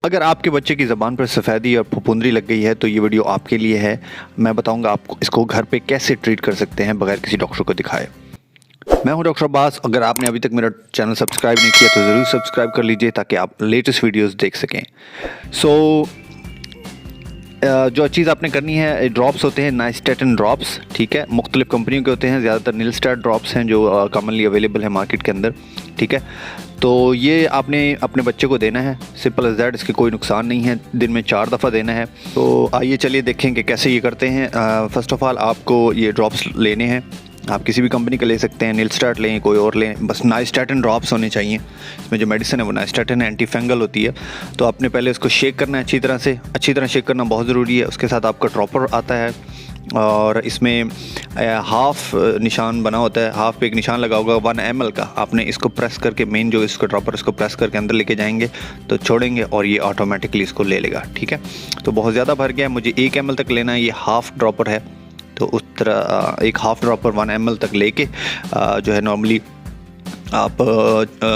अगर आपके बच्चे की ज़बान पर सफ़ेदी और फफूंदी लग गई है तो ये वीडियो आपके लिए है। मैं बताऊंगा आपको इसको घर पे कैसे ट्रीट कर सकते हैं बगैर किसी डॉक्टर को दिखाए। मैं हूं डॉक्टर अब्बास। अगर आपने अभी तक मेरा चैनल सब्सक्राइब नहीं किया तो ज़रूर सब्सक्राइब कर लीजिए ताकि आप लेटेस्ट वीडियोस देख सकें। जो चीज़ आपने करनी है, ड्रॉप्स होते हैं नाइस्टैटिन ड्रॉप्स, ठीक है। मुख्तलिफ़ कंपनियों के होते हैं, ज़्यादातर न्यस्टाट ड्रॉप्स हैं जो कॉमनली अवेलेबल है मार्केट के अंदर, ठीक है। तो ये आपने अपने बच्चे को देना है, सिंपल एज दैट। इसके कोई नुकसान नहीं है, दिन में 4 दफ़ा देना है। तो आइए चलिए देखें कि कैसे ये करते हैं। फ़र्स्ट ऑफ़ ऑल आपको ये ड्रॉप्स लेने हैं। आप किसी भी कंपनी का ले सकते हैं, न्यस्टाट लें, कोई और लें, बस नाइस्टैटिन ड्रॉप्स होने चाहिए। इसमें जो मेडिसिन है वो नाइस्टैटिन एंटी फंगल होती है। तो आपने पहले इसको शेक करना है अच्छी तरह शेक करना बहुत ज़रूरी है। उसके साथ आपका ड्रॉपर आता है और इसमें हाफ़ निशान बना होता है, हाफ़ पे एक निशान लगा होगा 1 ml का। आपने इसको प्रेस करके, मेन जो इसका ड्रॉपर, इसको प्रेस करके अंदर लेके जाएंगे तो छोड़ेंगे और ये ऑटोमेटिकली इसको ले लेगा, ठीक है। तो बहुत ज़्यादा भर गया है, मुझे 1 ml तक लेना है, ये हाफ़ ड्रॉपर है। तो उस तरह एक हाफ़ ड्रॉपर 1 ml तक लेके जो है नॉर्मली आप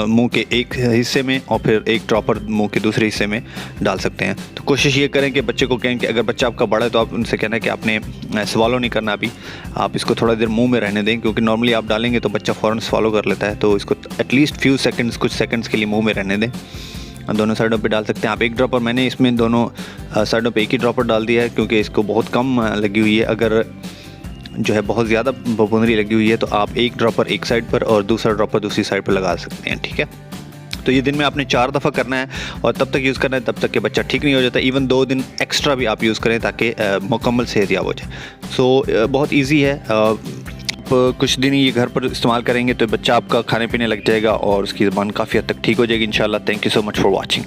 मुंह के एक हिस्से में और फिर एक ड्रॉपर मुंह के दूसरे हिस्से में डाल सकते हैं। तो कोशिश ये करें कि बच्चे को कहें कि अगर बच्चा आपका बड़ा है तो आप उनसे कहना है कि आपने स्वॉलो नहीं करना अभी, आप इसको थोड़ा देर मुंह में रहने दें, क्योंकि नॉर्मली आप डालेंगे तो बच्चा फ़ौरन स्वॉलो कर लेता है। तो इसको एटलीस्ट फ्यू सेकंड्स, कुछ सेकंड्स के लिए मुंह में रहने दें। दोनों साइडों पे डाल सकते हैं आप एक ड्रॉपर। मैंने इसमें दोनों साइडों पे एक ही ड्रॉपर डाल दिया है क्योंकि इसको बहुत कम लगी हुई है। अगर जो है बहुत ज़्यादा फफूंदी लगी हुई है तो आप एक ड्रॉपर एक साइड पर और दूसरा ड्रॉपर दूसरी साइड पर लगा सकते हैं, ठीक है। तो ये दिन में आपने 4 दफ़ा करना है और तब तक यूज़ करना है तब तक कि बच्चा ठीक नहीं हो जाता। इवन 2 दिन एक्स्ट्रा भी आप यूज़ करें ताकि मुकम्मल सेहतयाब हो जाए। बहुत ईजी है। कुछ दिन ये घर पर इस्तेमाल करेंगे तो बच्चा आपका खाने पीने लग जाएगा और उसकी ज़बान काफ़ी हद तक ठीक हो जाएगी इंशाल्लाह। Thank you so much for watching.